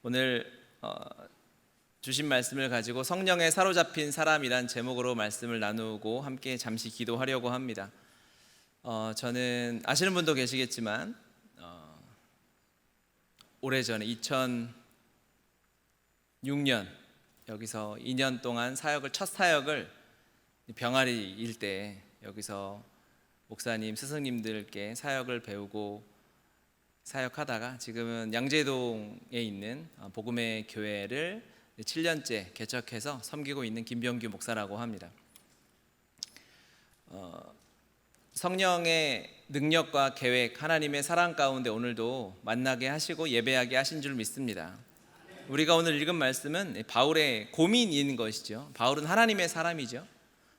오늘 주신 말씀을 가지고 성령에 사로잡힌 사람이란 제목으로 말씀을 나누고 함께 잠시 기도하려고 합니다. 저는 아시는 분도 계시겠지만 오래전에 2006년 여기서 2년 동안 첫 사역을 병아리 일대 여기서 목사님, 스승님들께 사역을 배우고 사역하다가 지금은 양재동에 있는 복음의 교회를 7년째 개척해서 섬기고 있는 김병규 목사라고 합니다. 성령의 능력과 계획, 하나님의 사랑 가운데 오늘도 만나게 하시고 예배하게 하신 줄 믿습니다. 우리가 오늘 읽은 말씀은 바울의 고민인 것이죠. 바울은 하나님의 사람이죠.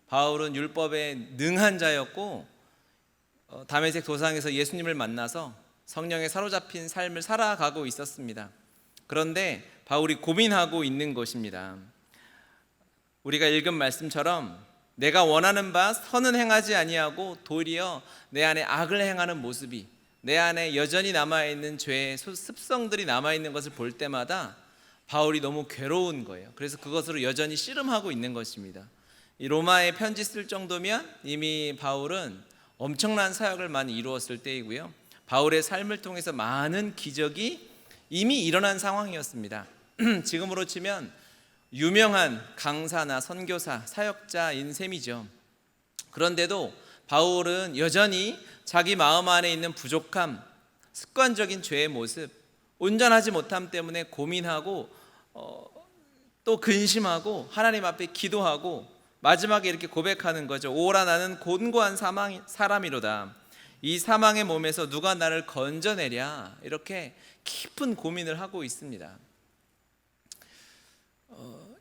바울은 율법에 능한 자였고 다메섹 도상에서 예수님을 만나서 성령에 사로잡힌 삶을 살아가고 있었습니다. 그런데 바울이 고민하고 있는 것입니다. 우리가 읽은 말씀처럼 내가 원하는 바 선은 행하지 아니하고 도리어 내 안에 악을 행하는 모습이, 내 안에 여전히 남아있는 죄의 습성들이 남아있는 것을 볼 때마다 바울이 너무 괴로운 거예요. 그래서 그것으로 여전히 씨름하고 있는 것입니다. 이 로마에 편지 쓸 정도면 이미 바울은 엄청난 사역을 많이 이루었을 때이고요, 바울의 삶을 통해서 많은 기적이 이미 일어난 상황이었습니다. 지금으로 치면 유명한 강사나 선교사, 사역자인 셈이죠. 그런데도 바울은 여전히 자기 마음 안에 있는 부족함, 습관적인 죄의 모습, 온전하지 못함 때문에 고민하고 또 근심하고 하나님 앞에 기도하고 마지막에 이렇게 고백하는 거죠. 오라 나는 곤고한 사람이로다. 이 사망의 몸에서 누가 나를 건져내랴. 이렇게 깊은 고민을 하고 있습니다.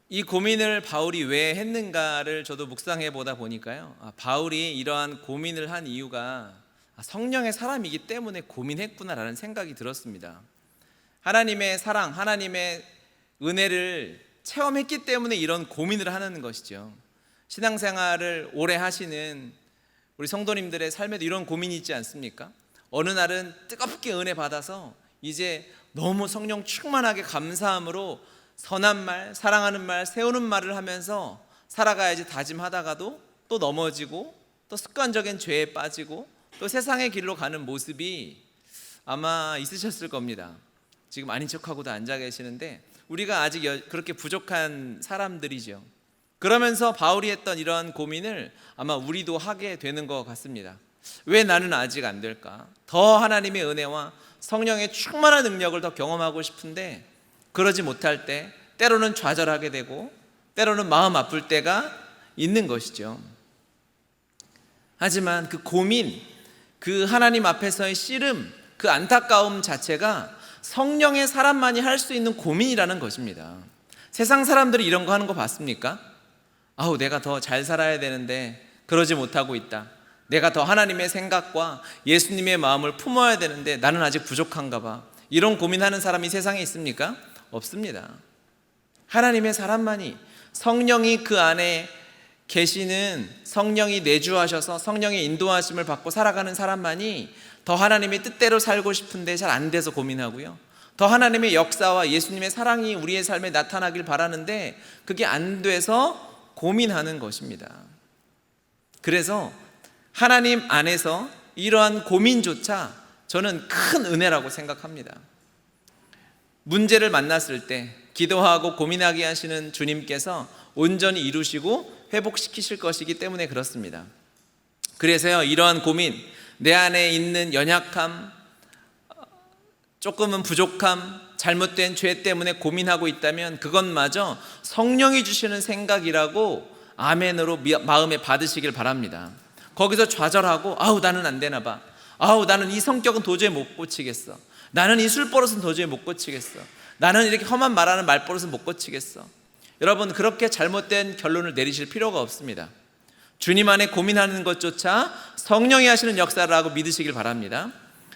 이 고민을 바울이 왜 했는가를 저도 묵상해 보다 보니까요, 바울이 이러한 고민을 한 이유가 성령의 사람이기 때문에 고민했구나라는 생각이 들었습니다. 하나님의 사랑, 하나님의 은혜를 체험했기 때문에 이런 고민을 하는 것이죠. 신앙생활을 오래 하시는 우리 성도님들의 삶에도 이런 고민이 있지 않습니까? 어느 날은 뜨겁게 은혜 받아서 이제 너무 성령 충만하게 감사함으로 선한 말, 사랑하는 말, 세우는 말을 하면서 살아가야지 다짐하다가도 또 넘어지고 또 습관적인 죄에 빠지고 또 세상의 길로 가는 모습이 아마 있으셨을 겁니다. 지금 아닌 척하고도 앉아 계시는데 우리가 아직 그렇게 부족한 사람들이죠. 그러면서 바울이 했던 이러한 고민을 아마 우리도 하게 되는 것 같습니다. 왜 나는 아직 안 될까? 더 하나님의 은혜와 성령의 충만한 능력을 더 경험하고 싶은데 그러지 못할 때 때로는 좌절하게 되고 때로는 마음 아플 때가 있는 것이죠. 하지만 그 고민, 그 하나님 앞에서의 씨름, 그 안타까움 자체가 성령의 사람만이 할 수 있는 고민이라는 것입니다. 세상 사람들이 이런 거 하는 거 봤습니까? 아우, 내가 더 잘 살아야 되는데 그러지 못하고 있다. 내가 더 하나님의 생각과 예수님의 마음을 품어야 되는데 나는 아직 부족한가 봐. 이런 고민하는 사람이 세상에 있습니까? 없습니다. 하나님의 사람만이, 성령이 그 안에 계시는, 성령이 내주하셔서 성령의 인도하심을 받고 살아가는 사람만이 더 하나님의 뜻대로 살고 싶은데 잘 안 돼서 고민하고요, 더 하나님의 역사와 예수님의 사랑이 우리의 삶에 나타나길 바라는데 그게 안 돼서 고민하는 것입니다. 그래서 하나님 안에서 이러한 고민조차 저는 큰 은혜라고 생각합니다. 문제를 만났을 때 기도하고 고민하게 하시는 주님께서 온전히 이루시고 회복시키실 것이기 때문에 그렇습니다. 그래서요, 이러한 고민, 내 안에 있는 연약함, 조금은 부족함, 잘못된 죄 때문에 고민하고 있다면 그것마저 성령이 주시는 생각이라고 아멘으로 마음에 받으시길 바랍니다. 거기서 좌절하고 아우 나는 안 되나 봐, 아우 나는 이 성격은 도저히 못 고치겠어, 나는 이 술버릇은 도저히 못 고치겠어, 나는 이렇게 험한 말하는 말버릇은 못 고치겠어. 여러분, 그렇게 잘못된 결론을 내리실 필요가 없습니다. 주님 안에 고민하는 것조차 성령이 하시는 역사라고 믿으시길 바랍니다.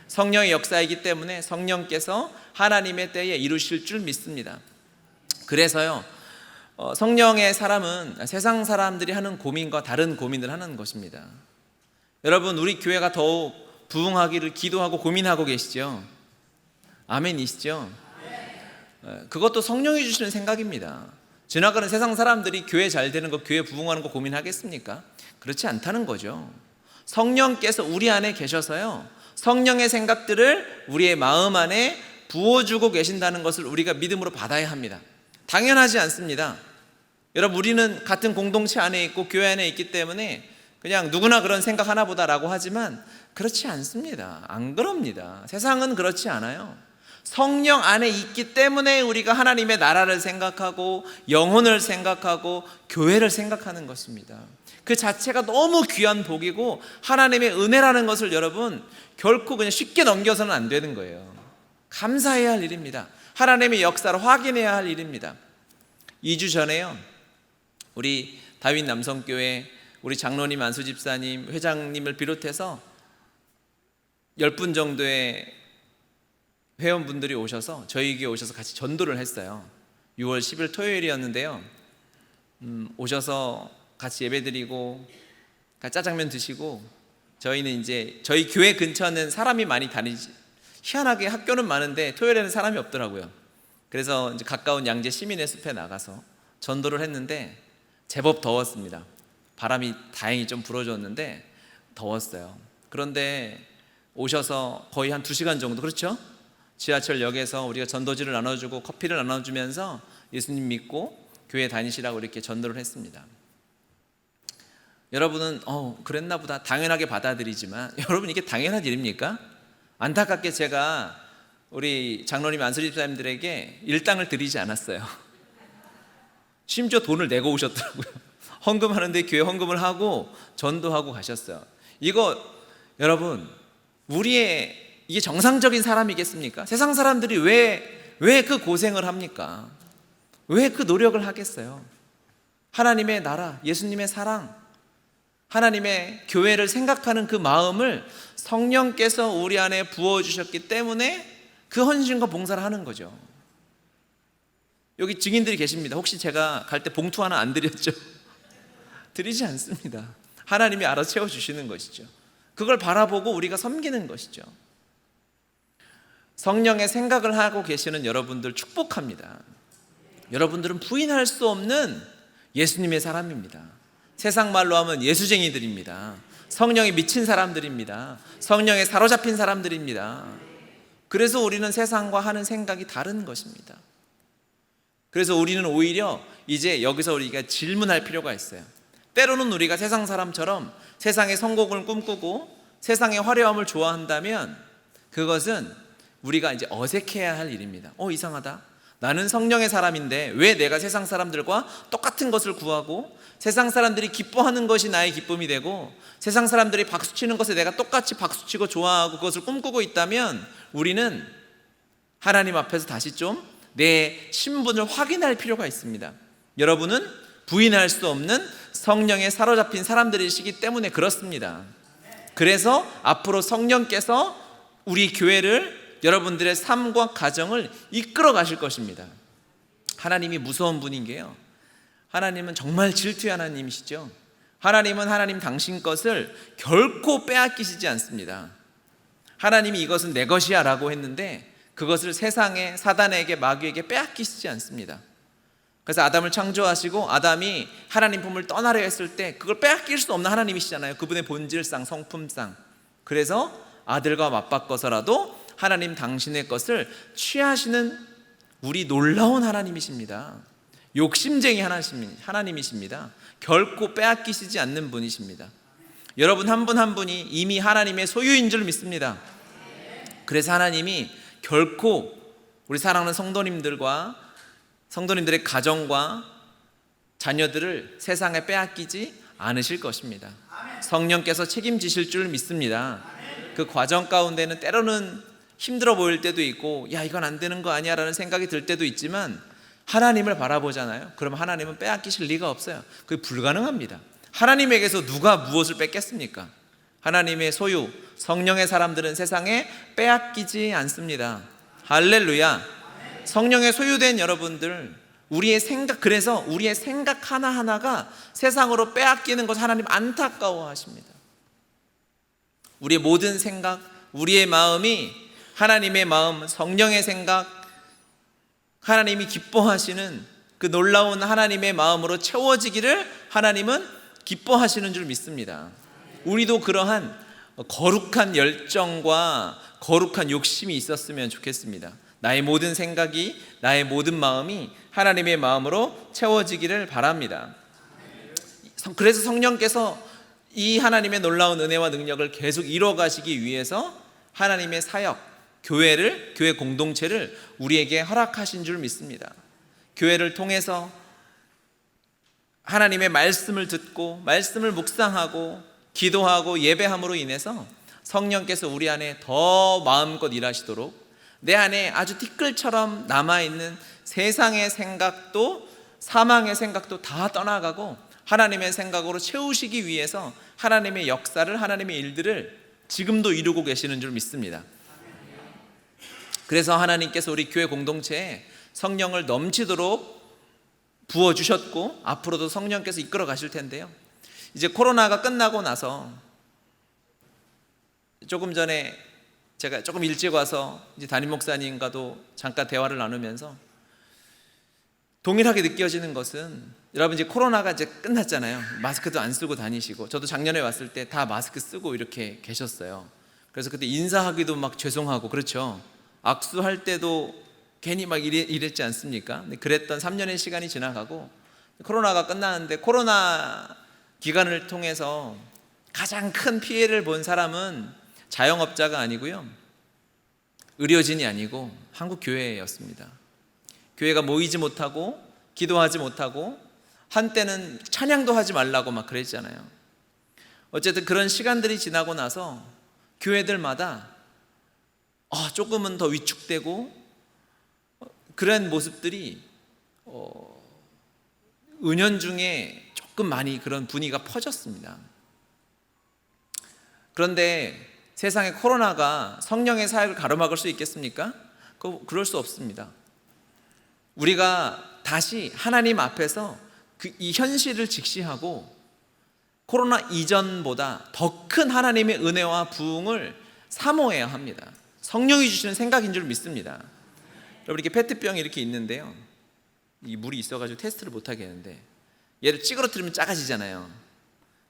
성령의 역사이기 때문에 성령께서 하나님의 때에 이루실 줄 믿습니다. 그래서요, 성령의 사람은 세상 사람들이 하는 고민과 다른 고민을 하는 것입니다. 여러분, 우리 교회가 더욱 부흥하기를 기도하고 고민하고 계시죠? 아멘이시죠? 그것도 성령이 주시는 생각입니다. 지나가는 세상 사람들이 교회 잘 되는 거, 교회 부흥하는 거 고민하겠습니까? 그렇지 않다는 거죠. 성령께서 우리 안에 계셔서요, 성령의 생각들을 우리의 마음 안에 부어주고 계신다는 것을 우리가 믿음으로 받아야 합니다. 당연하지 않습니다. 여러분, 우리는 같은 공동체 안에 있고 교회 안에 있기 때문에 그냥 누구나 그런 생각 하나 보다라고 하지만 그렇지 않습니다. 안 그럽니다. 세상은 그렇지 않아요. 성령 안에 있기 때문에 우리가 하나님의 나라를 생각하고 영혼을 생각하고 교회를 생각하는 것입니다. 그 자체가 너무 귀한 복이고 하나님의 은혜라는 것을 여러분 결코 그냥 쉽게 넘겨서는 안 되는 거예요. 감사해야 할 일입니다. 하나님의 역사를 확인해야 할 일입니다. 2주 전에요, 우리 다윗 남성교회 우리 장로님, 안수 집사님, 회장님을 비롯해서 10분 정도의 회원분들이 오셔서 저희 교회에 오셔서 같이 전도를 했어요. 6월 10일 토요일이었는데요, 오셔서 같이 예배드리고 짜장면 드시고, 저희는 이제 저희 교회 근처는 사람이 많이 다니지, 희한하게 학교는 많은데 토요일에는 사람이 없더라고요. 그래서 이제 가까운 양재 시민의 숲에 나가서 전도를 했는데 제법 더웠습니다. 바람이 다행히 좀 불어줬는데 더웠어요. 그런데 오셔서 거의 한 2시간 정도, 그렇죠? 지하철역에서 우리가 전도지를 나눠주고 커피를 나눠주면서 예수님 믿고 교회 다니시라고 이렇게 전도를 했습니다. 여러분은 그랬나 보다 당연하게 받아들이지만, 여러분 이게 당연한 일입니까? 안타깝게 제가 우리 장로님, 안수 집사님들에게 일당을 드리지 않았어요. 심지어 돈을 내고 오셨더라고요. 헌금하는데 교회 헌금을 하고 전도하고 가셨어요. 이거 여러분, 이게 정상적인 사람이겠습니까? 세상 사람들이 왜 그 고생을 합니까? 왜 그 노력을 하겠어요? 하나님의 나라, 예수님의 사랑, 하나님의 교회를 생각하는 그 마음을 성령께서 우리 안에 부어주셨기 때문에 그 헌신과 봉사를 하는 거죠. 여기 증인들이 계십니다. 혹시 제가 갈 때 봉투 하나 안 드렸죠? 드리지 않습니다. 하나님이 알아서 채워주시는 것이죠. 그걸 바라보고 우리가 섬기는 것이죠. 성령의 생각을 하고 계시는 여러분들 축복합니다. 여러분들은 부인할 수 없는 예수님의 사람입니다. 세상 말로 하면 예수쟁이들입니다. 성령에 미친 사람들입니다. 성령에 사로잡힌 사람들입니다. 그래서 우리는 세상과 하는 생각이 다른 것입니다. 그래서 우리는 오히려 이제 여기서 우리가 질문할 필요가 있어요. 때로는 우리가 세상 사람처럼 세상의 성공을 꿈꾸고 세상의 화려함을 좋아한다면 그것은 우리가 이제 어색해야 할 일입니다. 이상하다. 나는 성령의 사람인데 왜 내가 세상 사람들과 똑같은 것을 구하고 세상 사람들이 기뻐하는 것이 나의 기쁨이 되고 세상 사람들이 박수치는 것에 내가 똑같이 박수치고 좋아하고 그것을 꿈꾸고 있다면 우리는 하나님 앞에서 다시 좀 내 신분을 확인할 필요가 있습니다. 여러분은 부인할 수 없는 성령에 사로잡힌 사람들이시기 때문에 그렇습니다. 그래서 앞으로 성령께서 우리 교회를, 여러분들의 삶과 가정을 이끌어 가실 것입니다. 하나님이 무서운 분인 게요, 하나님은 정말 질투의 하나님이시죠. 하나님은 하나님 당신 것을 결코 빼앗기시지 않습니다. 하나님이 이것은 내 것이야 라고 했는데 그것을 세상에, 사단에게, 마귀에게 빼앗기시지 않습니다. 그래서 아담을 창조하시고 아담이 하나님 품을 떠나려 했을 때 그걸 빼앗길 수 없는 하나님이시잖아요. 그분의 본질상, 성품상. 그래서 아들과 맞바꿔서라도 하나님 당신의 것을 취하시는 우리 놀라운 하나님이십니다. 욕심쟁이 하나님이십니다. 결코 빼앗기시지 않는 분이십니다. 여러분 한 분 한 분이 이미 하나님의 소유인 줄 믿습니다. 그래서 하나님이 결코 우리 사랑하는 성도님들의 가정과 자녀들을 세상에 빼앗기지 않으실 것입니다. 성령께서 책임지실 줄 믿습니다. 그 과정 가운데는 때로는 힘들어 보일 때도 있고 야 이건 안 되는 거 아니야 라는 생각이 들 때도 있지만 하나님을 바라보잖아요. 그럼 하나님은 빼앗기실 리가 없어요. 그게 불가능합니다. 하나님에게서 누가 무엇을 뺏겠습니까? 하나님의 소유, 성령의 사람들은 세상에 빼앗기지 않습니다. 할렐루야. 성령의 소유된 여러분들, 우리의 생각, 그래서 우리의 생각 하나하나가 세상으로 빼앗기는 것 하나님 안타까워하십니다. 우리의 모든 생각, 우리의 마음이 하나님의 마음, 성령의 생각, 하나님이 기뻐하시는 그 놀라운 하나님의 마음으로 채워지기를 하나님은 기뻐하시는 줄 믿습니다. 우리도 그러한 거룩한 열정과 거룩한 욕심이 있었으면 좋겠습니다. 나의 모든 생각이, 나의 모든 마음이 하나님의 마음으로 채워지기를 바랍니다. 그래서 성령께서 이 하나님의 놀라운 은혜와 능력을 계속 이뤄가시기 위해서 하나님의 사역, 교회 공동체를 우리에게 허락하신 줄 믿습니다. 교회를 통해서 하나님의 말씀을 듣고 말씀을 묵상하고 기도하고 예배함으로 인해서 성령께서 우리 안에 더 마음껏 일하시도록 내 안에 아주 티끌처럼 남아있는 세상의 생각도 사망의 생각도 다 떠나가고 하나님의 생각으로 채우시기 위해서 하나님의 역사를, 하나님의 일들을 지금도 이루고 계시는 줄 믿습니다. 그래서 하나님께서 우리 교회 공동체에 성령을 넘치도록 부어주셨고 앞으로도 성령께서 이끌어 가실 텐데요, 이제 코로나가 끝나고 나서 조금 전에 제가 조금 일찍 와서 이제 담임 목사님과도 잠깐 대화를 나누면서 동일하게 느껴지는 것은, 여러분 이제 코로나가 이제 끝났잖아요. 마스크도 안 쓰고 다니시고, 저도 작년에 왔을 때 다 마스크 쓰고 이렇게 계셨어요. 그래서 그때 인사하기도 막 죄송하고, 그렇죠? 악수할 때도 괜히 막 이랬지 않습니까? 그랬던 3년의 시간이 지나가고 코로나가 끝나는데, 코로나 기간을 통해서 가장 큰 피해를 본 사람은 자영업자가 아니고요, 의료진이 아니고 한국교회였습니다. 교회가 모이지 못하고 기도하지 못하고 한때는 찬양도 하지 말라고 막 그랬잖아요. 어쨌든 그런 시간들이 지나고 나서 교회들마다 조금은 더 위축되고 그런 모습들이 은연중에 조금 많이 그런 분위기가 퍼졌습니다. 그런데 세상에 코로나가 성령의 사역을 가로막을 수 있겠습니까? 그럴 수 없습니다. 우리가 다시 하나님 앞에서 이 현실을 직시하고 코로나 이전보다 더 큰 하나님의 은혜와 부흥을 사모해야 합니다. 성령이 주시는 생각인 줄 믿습니다. 여러분, 이렇게 페트병이 이렇게 있는데요, 이 물이 있어가지고 테스트를 못 하겠는데, 얘를 찌그러뜨리면 작아지잖아요.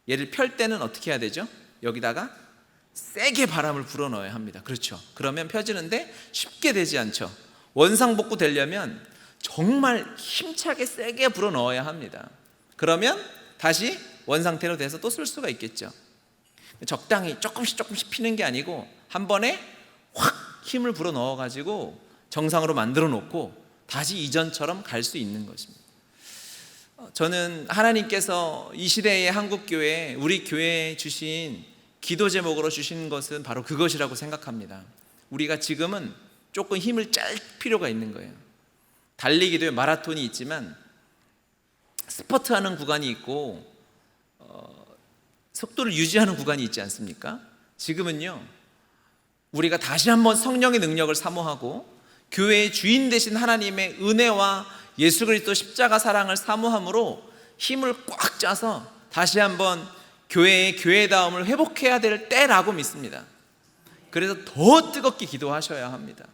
얘를 펼 때는 어떻게 해야 되죠? 여기다가 세게 바람을 불어 넣어야 합니다. 그렇죠? 그러면 펴지는데 쉽게 되지 않죠. 원상복구 되려면 정말 힘차게 세게 불어 넣어야 합니다. 그러면 다시 원상태로 돼서 또 쓸 수가 있겠죠. 적당히 조금씩 피는 게 아니고 한 번에 확 힘을 불어 넣어가지고 정상으로 만들어 놓고 다시 이전처럼 갈 수 있는 것입니다. 저는 하나님께서 이 시대의 한국교회, 우리 교회에 주신 기도 제목으로 주신 것은 바로 그것이라고 생각합니다. 우리가 지금은 조금 힘을 짤 필요가 있는 거예요. 달리기도 마라톤이 있지만 스퍼트하는 구간이 있고 속도를 유지하는 구간이 있지 않습니까? 지금은요, 우리가 다시 한번 성령의 능력을 사모하고 교회의 주인 되신 하나님의 은혜와 예수 그리스도 십자가 사랑을 사모함으로 힘을 꽉 짜서 다시 한번 교회의 교회다움을 회복해야 될 때라고 믿습니다. 그래서 더 뜨겁게 기도하셔야 합니다.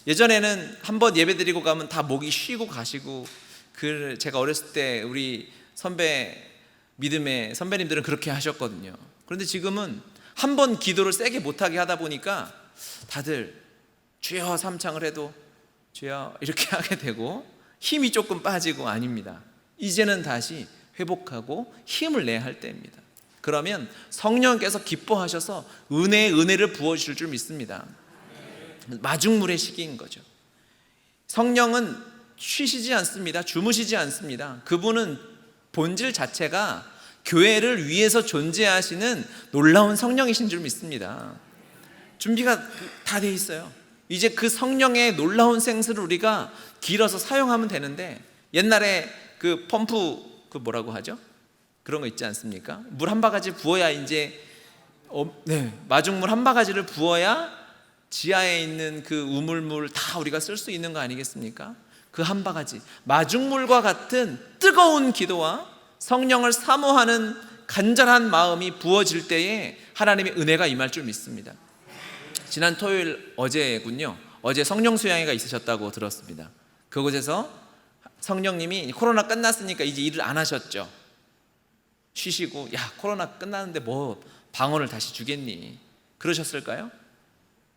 예전에는 한번 예배드리고 가면 다 목이 쉬고 가시고, 제가 어렸을 때 우리 믿음의 선배님들은 그렇게 하셨거든요. 그런데 지금은 한번 기도를 세게 못하게 하다 보니까 다들 주여 삼창을 해도 주여 이렇게 하게 되고 힘이 조금 빠지고, 아닙니다. 이제는 다시 회복하고 힘을 내야 할 때입니다. 그러면 성령께서 기뻐하셔서 은혜를 부어주실 줄 믿습니다. 마중물의 시기인 거죠. 성령은 쉬시지 않습니다. 주무시지 않습니다. 그분은 본질 자체가 교회를 위해서 존재하시는 놀라운 성령이신 줄 믿습니다. 준비가 다 돼 있어요. 이제 그 성령의 놀라운 생수를 우리가 길어서 사용하면 되는데, 옛날에 그 펌프 뭐라고 하죠? 그런 거 있지 않습니까? 물 한 바가지 부어야 이제 마중물 한 바가지를 부어야 지하에 있는 그 우물물 다 우리가 쓸 수 있는 거 아니겠습니까? 그 한 바가지 마중물과 같은 뜨거운 기도와 성령을 사모하는 간절한 마음이 부어질 때에 하나님의 은혜가 임할 줄 믿습니다. 지난 토요일 어제군요, 어제 성령 수양회가 있으셨다고 들었습니다. 그곳에서 성령님이 코로나 끝났으니까 이제 일을 안 하셨죠. 쉬시고, 야, 코로나 끝났는데 뭐 방언을 다시 주겠니? 그러셨을까요?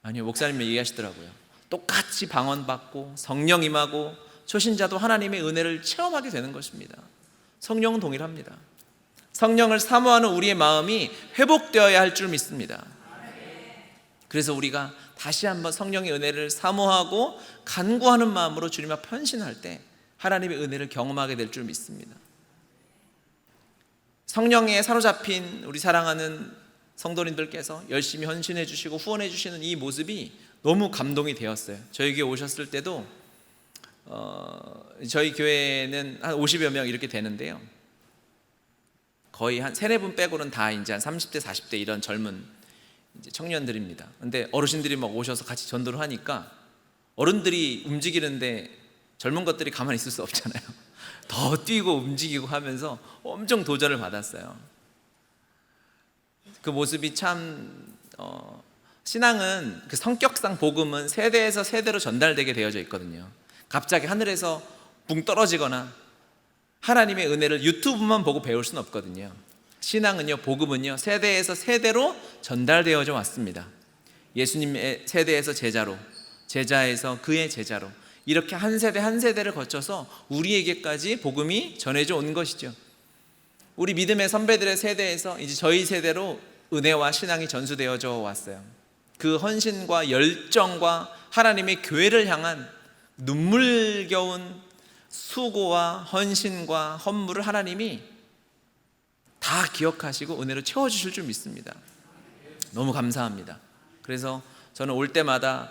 아니요, 목사님이 얘기하시더라고요. 똑같이 방언 받고 성령 임하고 초신자도 하나님의 은혜를 체험하게 되는 것입니다. 성령은 동일합니다. 성령을 사모하는 우리의 마음이 회복되어야 할 줄 믿습니다. 그래서 우리가 다시 한번 성령의 은혜를 사모하고 간구하는 마음으로 주님 앞 헌신할 때 하나님의 은혜를 경험하게 될 줄 믿습니다. 성령에 사로잡힌 우리 사랑하는 성도님들께서 열심히 헌신해 주시고 후원해 주시는 이 모습이 너무 감동이 되었어요. 저희 교회 오셨을 때도 저희 교회는 한 50여 명 이렇게 되는데요, 거의 한 3-4분 빼고는 다 이제 한 30대 40대 이런 젊은 이제 청년들입니다. 근데 어르신들이 막 오셔서 같이 전도를 하니까 어른들이 움직이는데 젊은 것들이 가만히 있을 수 없잖아요. 더 뛰고 움직이고 하면서 엄청 도전을 받았어요. 그 모습이 참 신앙은 그 성격상 복음은 세대에서 세대로 전달되게 되어져 있거든요. 갑자기 하늘에서 붕 떨어지거나 하나님의 은혜를 유튜브만 보고 배울 수는 없거든요. 신앙은요, 복음은요, 세대에서 세대로 전달되어져 왔습니다. 예수님의 세대에서 제자로, 제자에서 그의 제자로, 이렇게 한 세대 한 세대를 거쳐서 우리에게까지 복음이 전해져 온 것이죠. 우리 믿음의 선배들의 세대에서 이제 저희 세대로 은혜와 신앙이 전수되어져 왔어요. 그 헌신과 열정과 하나님의 교회를 향한 눈물겨운 수고와 헌신과 헌물을 하나님이 다 기억하시고 은혜로 채워주실 줄 믿습니다. 너무 감사합니다. 그래서 저는 올 때마다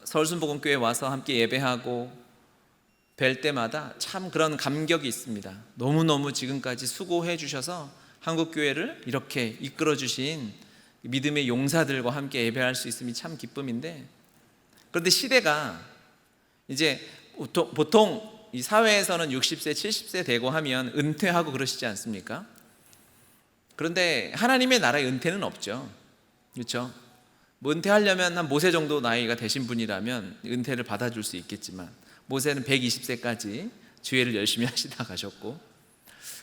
서울순복음교회에 와서 함께 예배하고 뵐 때마다 참 그런 감격이 있습니다. 너무너무 지금까지 수고해 주셔서 한국교회를 이렇게 이끌어 주신 믿음의 용사들과 함께 예배할 수 있음이 참 기쁨인데, 그런데 시대가 이제 보통 이 사회에서는 60세, 70세 되고 하면 은퇴하고 그러시지 않습니까? 그런데 하나님의 나라에 은퇴는 없죠. 그렇죠? 뭐 은퇴하려면 한 모세 정도 나이가 되신 분이라면 은퇴를 받아줄 수 있겠지만, 모세는 120세까지 주회를 열심히 하시다 가셨고,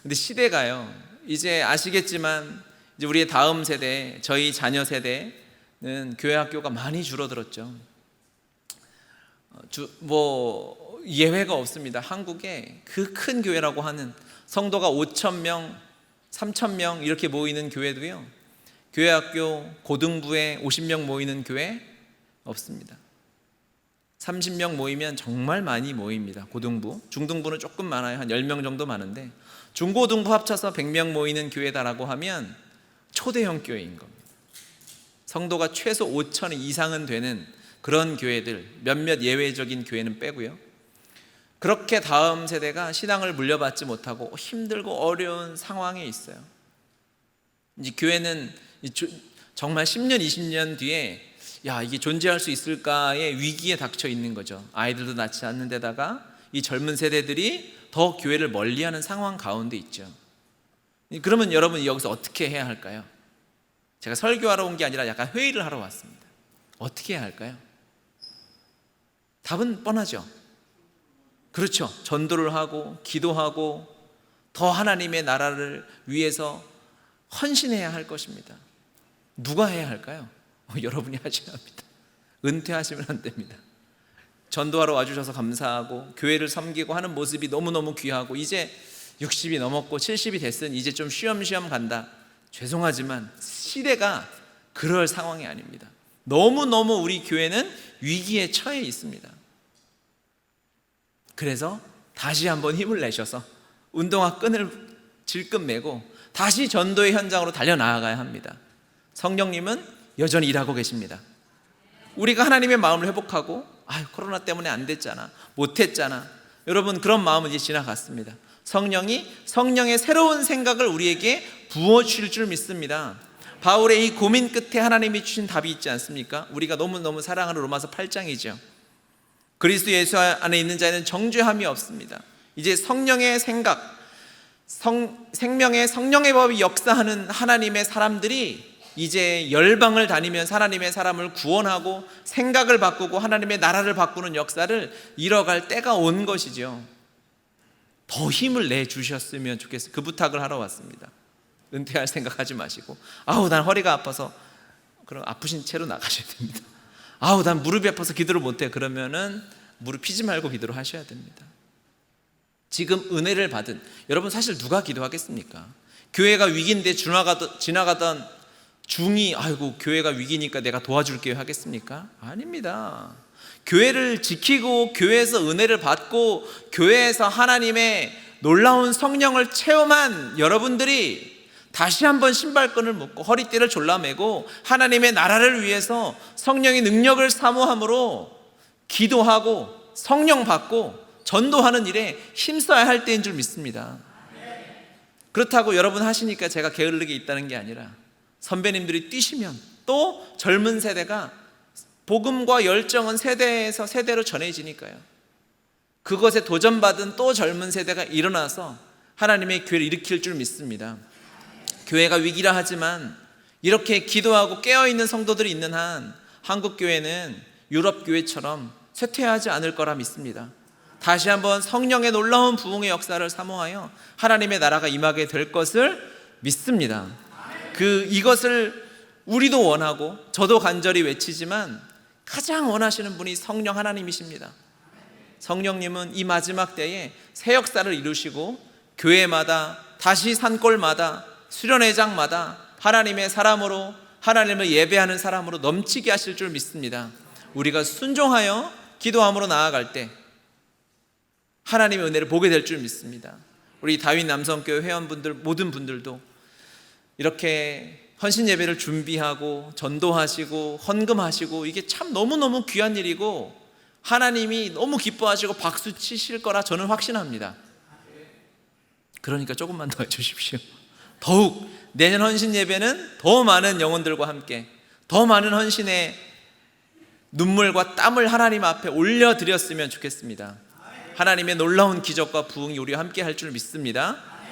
근데 시대가요, 이제 아시겠지만 이제 우리의 다음 세대, 저희 자녀 세대는 교회 학교가 많이 줄어들었죠. 뭐 예외가 없습니다. 한국에 그 큰 교회라고 하는 성도가 5,000명, 3,000명 이렇게 모이는 교회도요, 교회 학교 고등부에 50명 모이는 교회 없습니다. 30명 모이면 정말 많이 모입니다. 고등부, 중등부는 조금 많아요. 한 10명 정도 많은데, 중고등부 합쳐서 100명 모이는 교회다라고 하면 초대형 교회인 겁니다. 성도가 최소 5,000 이상은 되는 그런 교회들, 몇몇 예외적인 교회는 빼고요. 그렇게 다음 세대가 신앙을 물려받지 못하고 힘들고 어려운 상황에 있어요. 이제 교회는 정말 10년, 20년 뒤에 야, 이게 존재할 수 있을까의 위기에 닥쳐 있는 거죠. 아이들도 낳지 않는 데다가 이 젊은 세대들이 더 교회를 멀리하는 상황 가운데 있죠. 그러면 여러분 여기서 어떻게 해야 할까요? 제가 설교하러 온 게 아니라 약간 회의를 하러 왔습니다. 어떻게 해야 할까요? 답은 뻔하죠. 그렇죠. 전도를 하고 기도하고 더 하나님의 나라를 위해서 헌신해야 할 것입니다. 누가 해야 할까요? 여러분이 하셔야 합니다. 은퇴하시면 안 됩니다. 전도하러 와주셔서 감사하고 교회를 섬기고 하는 모습이 너무너무 귀하고, 이제 60이 넘었고 70이 됐으니 이제 좀 쉬엄쉬엄 간다. 죄송하지만 시대가 그럴 상황이 아닙니다. 너무너무 우리 교회는 위기에 처해 있습니다. 그래서 다시 한번 힘을 내셔서 운동화 끈을 질끈 매고 다시 전도의 현장으로 달려나가야 합니다. 성령님은 여전히 일하고 계십니다. 우리가 하나님의 마음을 회복하고 코로나 때문에 안 됐잖아, 못했잖아, 여러분 그런 마음은 이제 지나갔습니다. 성령이 성령의 새로운 생각을 우리에게 부어주실 줄 믿습니다. 바울의 이 고민 끝에 하나님이 주신 답이 있지 않습니까? 우리가 너무너무 사랑하는 로마서 8장이죠. 그리스도 예수 안에 있는 자에는 정죄함이 없습니다. 이제 성령의 생각, 생명의 성령의 법이 역사하는 하나님의 사람들이 이제 열방을 다니면서 하나님의 사람을 구원하고 생각을 바꾸고 하나님의 나라를 바꾸는 역사를 이뤄갈 때가 온 것이죠. 더 힘을 내주셨으면 좋겠어요. 그 부탁을 하러 왔습니다. 은퇴할 생각하지 마시고, 아우 난 허리가 아파서, 그럼 아프신 채로 나가셔야 됩니다. 아우 난 무릎이 아파서 기도를 못해, 그러면은 무릎 피지 말고 기도를 하셔야 됩니다. 지금 은혜를 받은 여러분, 사실 누가 기도하겠습니까? 교회가 위기인데 지나가던 중이 아이고 교회가 위기니까 내가 도와줄게요 하겠습니까? 아닙니다. 교회를 지키고 교회에서 은혜를 받고 교회에서 하나님의 놀라운 성령을 체험한 여러분들이 다시 한번 신발끈을 묶고 허리띠를 졸라매고 하나님의 나라를 위해서 성령의 능력을 사모함으로 기도하고 성령 받고 전도하는 일에 힘써야 할 때인 줄 믿습니다. 그렇다고 여러분 하시니까 제가 게으르게 있다는 게 아니라, 선배님들이 뛰시면 또 젊은 세대가 복음과 열정은 세대에서 세대로 전해지니까요. 그것에 도전받은 또 젊은 세대가 일어나서 하나님의 교회를 일으킬 줄 믿습니다. 교회가 위기라 하지만 이렇게 기도하고 깨어있는 성도들이 있는 한 한국 교회는 유럽 교회처럼 쇠퇴하지 않을 거라 믿습니다. 다시 한번 성령의 놀라운 부흥의 역사를 사모하여 하나님의 나라가 임하게 될 것을 믿습니다. 이것을 우리도 원하고 저도 간절히 외치지만 가장 원하시는 분이 성령 하나님이십니다. 성령님은 이 마지막 때에 새 역사를 이루시고 교회마다, 다시 산골마다, 수련회장마다 하나님의 사람으로, 하나님을 예배하는 사람으로 넘치게 하실 줄 믿습니다. 우리가 순종하여 기도함으로 나아갈 때 하나님의 은혜를 보게 될 줄 믿습니다. 우리 다윗 남성교회 회원분들 모든 분들도 이렇게 헌신 예배를 준비하고 전도하시고 헌금하시고 이게 참 너무너무 귀한 일이고 하나님이 너무 기뻐하시고 박수 치실 거라 저는 확신합니다. 그러니까 조금만 더 해주십시오. 더욱 내년 헌신 예배는 더 많은 영혼들과 함께 더 많은 헌신의 눈물과 땀을 하나님 앞에 올려드렸으면 좋겠습니다. 하나님의 놀라운 기적과 부흥이 우리와 함께 할 줄 믿습니다.